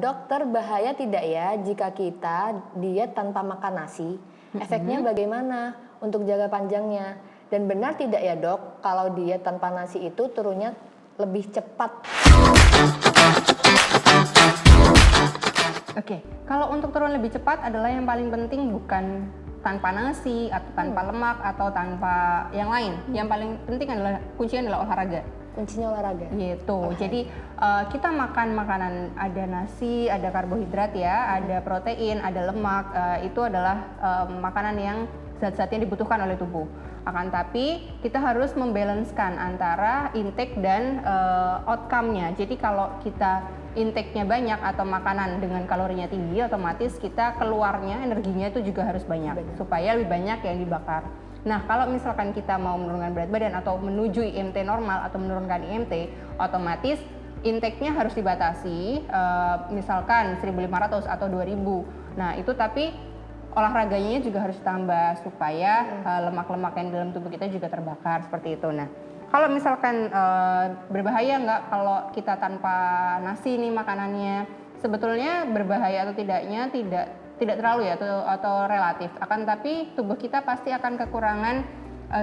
Dokter, bahaya tidak ya jika kita diet tanpa makan nasi? Efeknya bagaimana untuk jangka panjangnya? Dan benar tidak ya dok, kalau diet tanpa nasi itu turunnya lebih cepat? Oke, kalau untuk turun lebih cepat adalah yang paling penting bukan tanpa nasi atau tanpa lemak atau tanpa yang lain. Yang paling penting adalah kuncinya adalah olahraga. Kuncinya olahraga. Gitu. Jadi kita makan makanan ada nasi, ada karbohidrat ya, ada protein, ada lemak. Itu adalah makanan yang zat-zatnya dibutuhkan oleh tubuh. Akan tapi kita harus membalancekan antara intake dan outcome-nya. Jadi kalau kita intake-nya banyak atau makanan dengan kalorinya tinggi, otomatis kita keluarnya energinya itu juga harus banyak. Supaya lebih banyak yang dibakar. Nah, kalau misalkan kita mau menurunkan berat badan atau menuju IMT normal atau menurunkan IMT, otomatis intake-nya harus dibatasi, misalkan 1.500 atau 2.000. Nah, itu tapi olahraganya juga harus ditambah supaya lemak-lemak yang dalam tubuh kita juga terbakar seperti itu. Nah, kalau misalkan berbahaya nggak kalau kita tanpa nasi nih makanannya? Sebetulnya berbahaya atau tidaknya tidak terlalu ya atau relatif. Akan tapi tubuh kita pasti akan kekurangan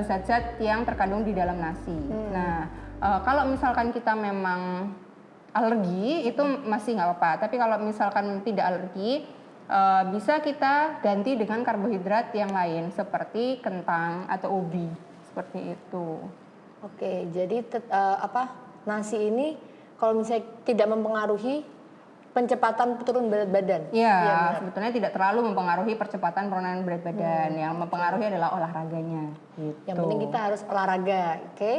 zat-zat yang terkandung di dalam nasi. Nah, kalau misalkan kita memang alergi itu masih nggak apa-apa. Tapi kalau misalkan tidak alergi, bisa kita ganti dengan karbohidrat yang lain seperti kentang atau ubi seperti itu. Oke, jadi nasi ini kalau misalnya tidak mempengaruhi pencepatan turun berat badan. Ya, sebetulnya tidak terlalu mempengaruhi percepatan penurunan berat badan. Yang mempengaruhi adalah olahraganya. Gitu. Yang penting kita harus olahraga, oke?